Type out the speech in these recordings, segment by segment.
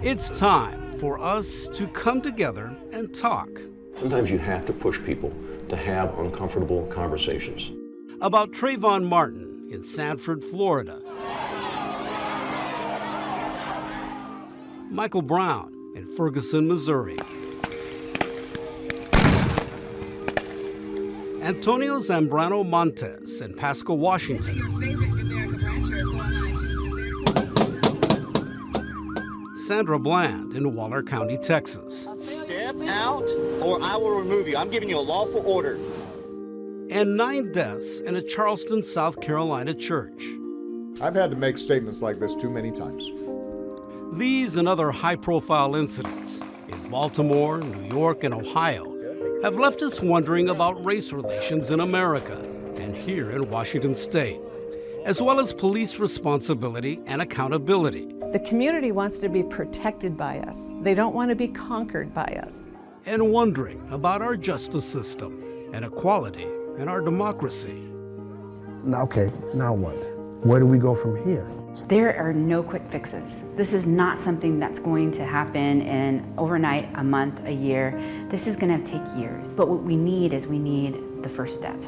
It's time for us to come together and talk. Sometimes you have to push people to have uncomfortable conversations. About Trayvon Martin in Sanford, Florida. Michael Brown in Ferguson, Missouri. Antonio Zambrano Montes in Pasco, Washington. Sandra Bland in Waller County, Texas. Step out or I will remove you. I'm giving you a lawful order. And 9 deaths in a Charleston, South Carolina church. I've had to make statements like this too many times. These and other high-profile incidents in Baltimore, New York, and Ohio have left us wondering about race relations in America and here in Washington State, as well as police responsibility and accountability. The community wants to be protected by us. They don't want to be conquered by us. And wondering about our justice system and equality in our democracy. Okay, now what? Where do we go from here? There are no quick fixes. This is not something that's going to happen in overnight, a month, a year. This is going to take years. But what we need is the first steps.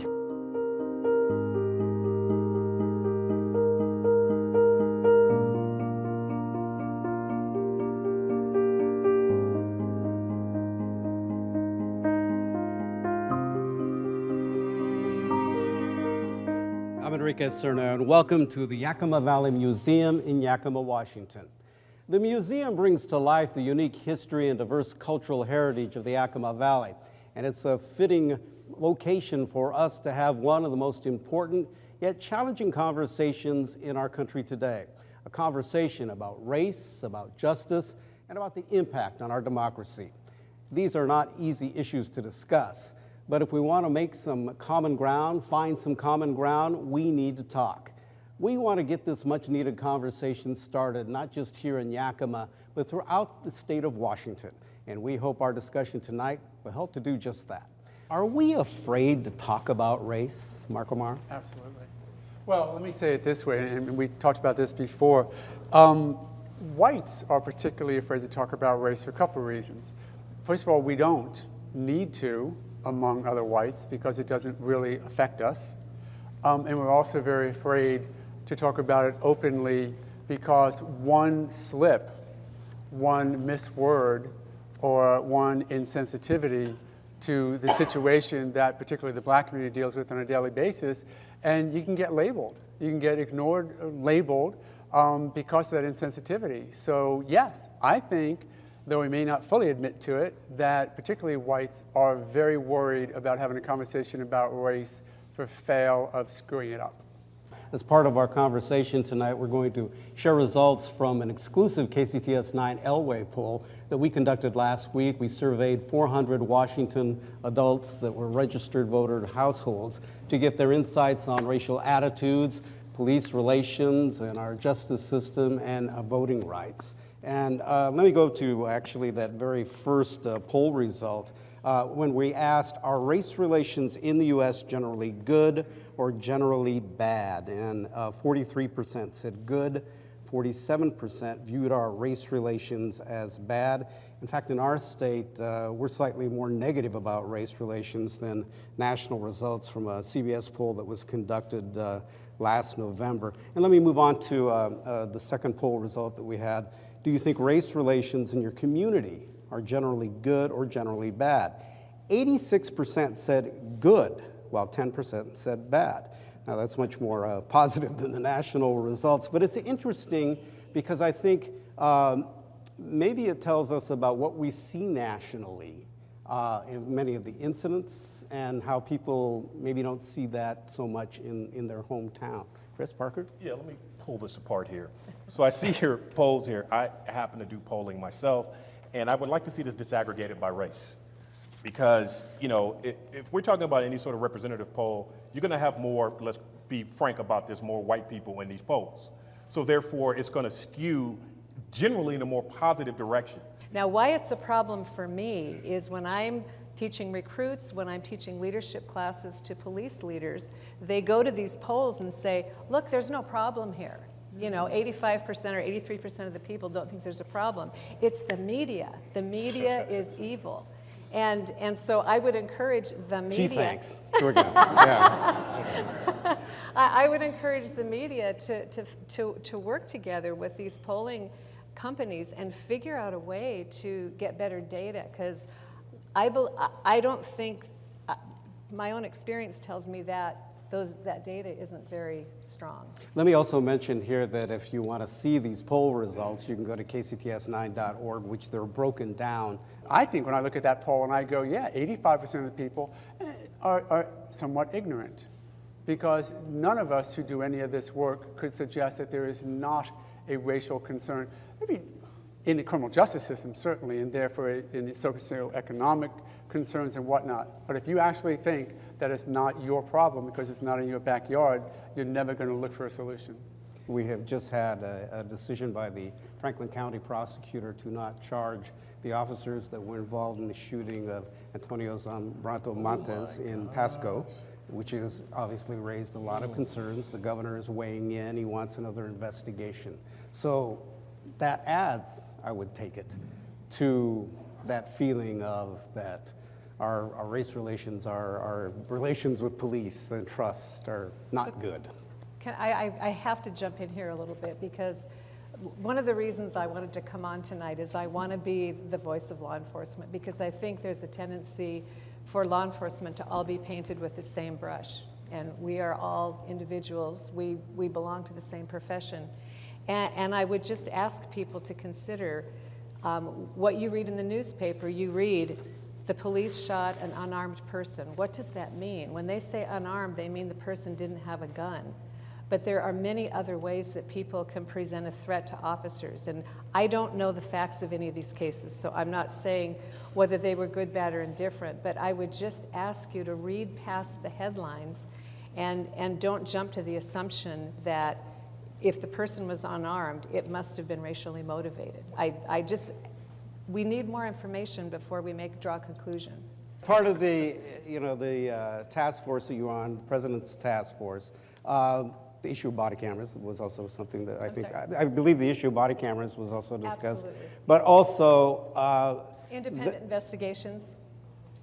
I'm Enrique Cerna, and welcome to the Yakima Valley Museum in Yakima, Washington. The museum brings to life the unique history and diverse cultural heritage of the Yakima Valley, and it's a fitting location for us to have one of the most important yet challenging conversations in our country today. A conversation about race, about justice, and about the impact on our democracy. These are not easy issues to discuss. But if we want to make some common ground, find some common ground, we need to talk. We want to get this much needed conversation started, not just here in Yakima, but throughout the state of Washington. And we hope our discussion tonight will help to do just that. Are we afraid to talk about race, Mark Omar? Absolutely. Well, let me say it this way, and we talked about this before. Whites are particularly afraid to talk about race for a couple of reasons. First of all, we don't need to, among other whites, because it doesn't really affect us. And we're also very afraid to talk about it openly because one slip, one misword, or one insensitivity to the situation that particularly the black community deals with on a daily basis, and you can get labeled. You can get ignored, labeled, because of that insensitivity. So yes, I think, though we may not fully admit to it, that particularly whites are very worried about having a conversation about race for fear of screwing it up. As part of our conversation tonight, we're going to share results from an exclusive KCTS 9 Elway poll that we conducted last week. We surveyed 400 Washington adults that were registered voter households to get their insights on racial attitudes, police relations, and our justice system, and voting rights. And let me go to actually that very first poll result when we asked, are race relations in the U.S. generally good or generally bad? And 43% said good, 47% viewed our race relations as bad. In fact, in our state, we're slightly more negative about race relations than national results from a CBS poll that was conducted last November. And let me move on to the second poll result that we had. Do you think race relations in your community are generally good or generally bad? 86% said good, while 10% said bad. Now that's much more positive than the national results, but it's interesting because I think maybe it tells us about what we see nationally in many of the incidents and how people maybe don't see that so much in their hometown. Chris Parker? Yeah, let me pull this apart here. So I see your polls here. I happen to do polling myself, and I would like to see this disaggregated by race. Because, you know, if we're talking about any sort of representative poll, you're going to have more, let's be frank about this, more white people in these polls. So therefore, it's going to skew generally in a more positive direction. Now, why it's a problem for me is when I'm teaching recruits, when I'm teaching leadership classes to police leaders, they go to these polls and say, look, there's no problem here. You know, 85% or 83% of the people don't think there's a problem. It's the media. The media is evil. And so I would encourage the media. Gee, thanks. Here we go. Yeah. I would encourage the media to work together with these polling companies and figure out a way to get better data, because I don't think, my own experience tells me that that data isn't very strong. Let me also mention here that if you want to see these poll results, you can go to kcts9.org, which they're broken down. I think when I look at that poll and I go, yeah, 85% of the people are somewhat ignorant, because none of us who do any of this work could suggest that there is not a racial concern. Maybe in the criminal justice system, certainly, and therefore in the socioeconomic concerns and whatnot. But if you actually think that it's not your problem because it's not in your backyard, you're never going to look for a solution. We have just had a decision by the Franklin County prosecutor to not charge the officers that were involved in the shooting of Antonio Zambrano Montes in Pasco, which has obviously raised a lot of concerns. The governor is weighing in. He wants another investigation. So that adds, I would take it, to that feeling of that our race relations, our relations with police and trust are not good. I have to jump in here a little bit, because one of the reasons I wanted to come on tonight is I want to be the voice of law enforcement, because I think there's a tendency for law enforcement to all be painted with the same brush. And we are all individuals. We belong to the same profession. And I would just ask people to consider what you read in the newspaper. You read, the police shot an unarmed person. What does that mean? When they say unarmed, they mean the person didn't have a gun. But there are many other ways that people can present a threat to officers. And I don't know the facts of any of these cases, so I'm not saying whether they were good, bad, or indifferent, but I would just ask you to read past the headlines and don't jump to the assumption that if the person was unarmed, it must have been racially motivated. We need more information before we draw a conclusion. Part of the task force that you're on, the President's task force, the issue of body cameras was also something that I believe the issue of body cameras was also discussed. Absolutely. But also independent investigations.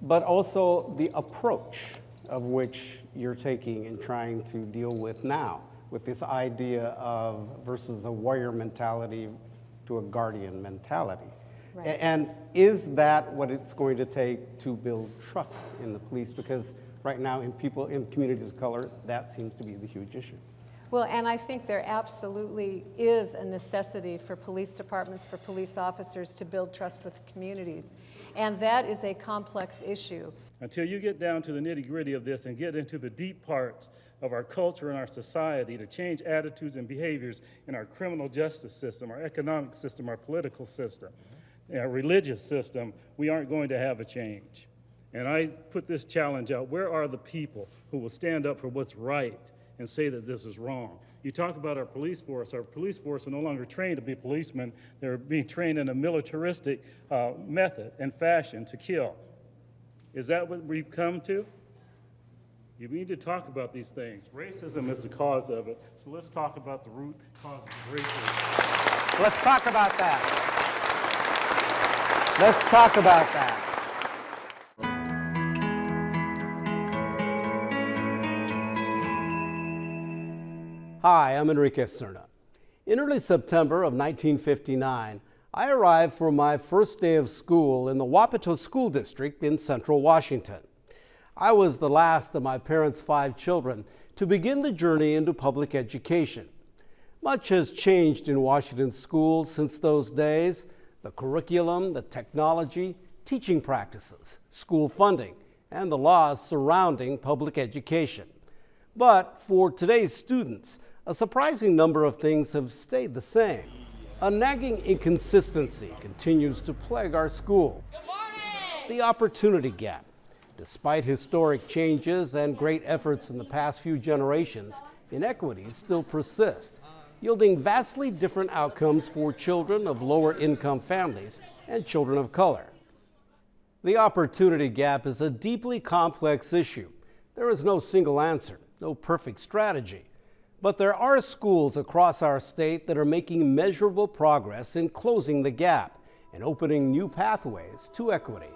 But also the approach of which you're taking and trying to deal with now, with this idea of versus a warrior mentality to a guardian mentality. Right. And is that what it's going to take to build trust in the police? Because right now in communities of color, that seems to be the huge issue. Well, and I think there absolutely is a necessity for police departments, for police officers to build trust with communities. And that is a complex issue. Until you get down to the nitty-gritty of this and get into the deep parts of our culture and our society to change attitudes and behaviors in our criminal justice system, our economic system, our political system, our religious system, we aren't going to have a change. And I put this challenge out: where are the people who will stand up for what's right and say that this is wrong? You talk about our police force. Our police force are no longer trained to be policemen. They're being trained in a militaristic method and fashion to kill. Is that what we've come to? You need to talk about these things. Racism is the cause of it. So let's talk about the root causes of racism. Let's talk about that. Let's talk about that. Hi, I'm Enrique Cerna. In early September of 1959, I arrived for my first day of school in the Wapato School District in Central Washington. I was the last of my parents' 5 children to begin the journey into public education. Much has changed in Washington schools since those days: the curriculum, the technology, teaching practices, school funding, and the laws surrounding public education. But for today's students, a surprising number of things have stayed the same. A nagging inconsistency continues to plague our schools. The opportunity gap. Despite historic changes and great efforts in the past few generations, inequities still persist, yielding vastly different outcomes for children of lower income families and children of color. The opportunity gap is a deeply complex issue. There is no single answer, no perfect strategy. But there are schools across our state that are making measurable progress in closing the gap and opening new pathways to equity.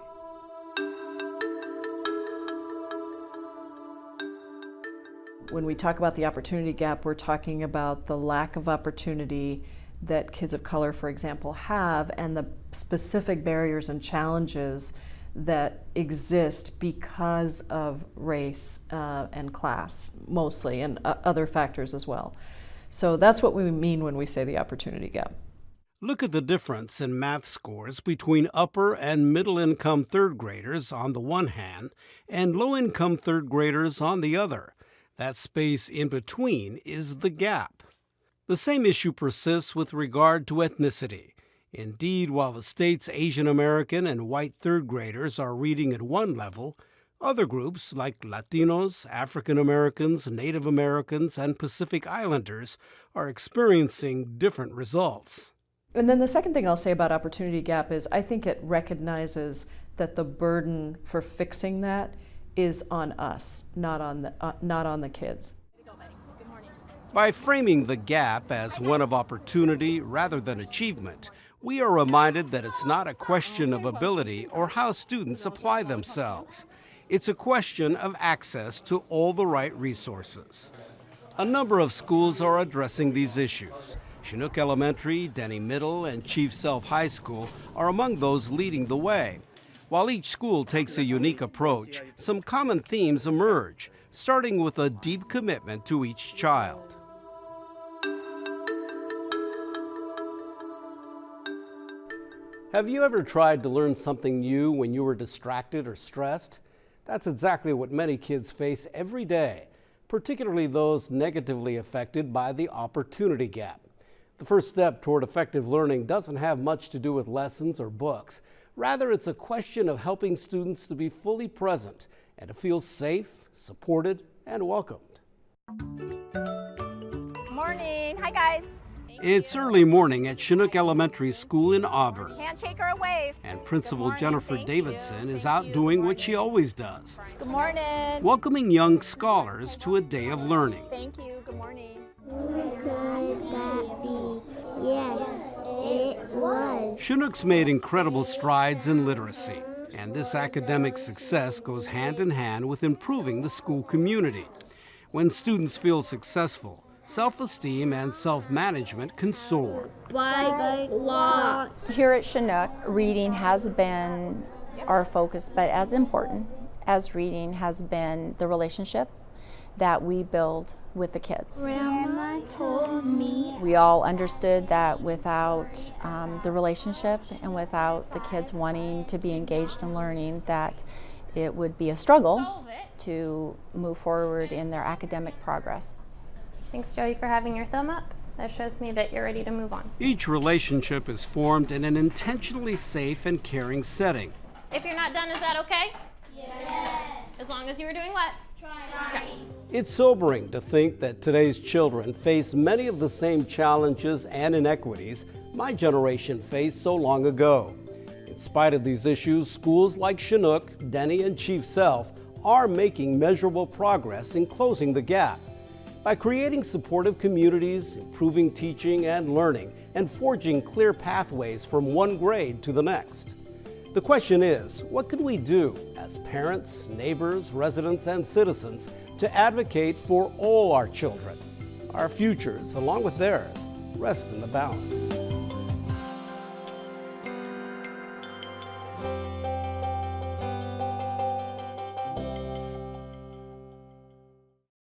When we talk about the opportunity gap, we're talking about the lack of opportunity that kids of color, for example, have, and the specific barriers and challenges that exist because of race and class, mostly, and other factors as well. So that's what we mean when we say the opportunity gap. Look at the difference in math scores between upper and middle-income third graders on the one hand and low-income third graders on the other. That space in between is the gap. The same issue persists with regard to ethnicity. Indeed, while the state's Asian American and white third graders are reading at one level, other groups like Latinos, African Americans, Native Americans, and Pacific Islanders are experiencing different results. And then the second thing I'll say about opportunity gap is I think it recognizes that the burden for fixing that is on us, not on the kids. By framing the gap as one of opportunity rather than achievement, we are reminded that it's not a question of ability or how students apply themselves. It's a question of access to all the right resources. A number of schools are addressing these issues. Chinook Elementary, Denny Middle, and Chief Sealth High School are among those leading the way. While each school takes a unique approach, some common themes emerge, starting with a deep commitment to each child. Have you ever tried to learn something new when you were distracted or stressed? That's exactly what many kids face every day, particularly those negatively affected by the opportunity gap. The first step toward effective learning doesn't have much to do with lessons or books. Rather, it's a question of helping students to be fully present and to feel safe, supported, and welcomed. Morning. Hi, guys. It's early morning at Chinook Elementary School in Auburn. Handshake or a wave. And Principal Jennifer Davidson is out doing what she always does. Good morning. Welcoming young scholars to a day of learning. Thank you. Good morning. Could that be? Yes, it was. Chinook's made incredible strides in literacy, and this academic success goes hand in hand with improving the school community. When students feel successful, self-esteem and self-management can soar. Here at Chinook, reading has been our focus, but as important as reading has been the relationship that we build with the kids. Grandma told me. We all understood that without the relationship and without the kids wanting to be engaged in learning, that it would be a struggle to move forward in their academic progress. Thanks, Joey, for having your thumb up. That shows me that you're ready to move on. Each relationship is formed in an intentionally safe and caring setting. If you're not done, is that okay? Yes. As long as you were doing what? Trying. It's sobering to think that today's children face many of the same challenges and inequities my generation faced so long ago. In spite of these issues, schools like Chinook, Denny, and Chief Sealth are making measurable progress in closing the gap. By creating supportive communities, improving teaching and learning, and forging clear pathways from one grade to the next. The question is, what can we do as parents, neighbors, residents, and citizens to advocate for all our children? Our futures, along with theirs, rest in the balance.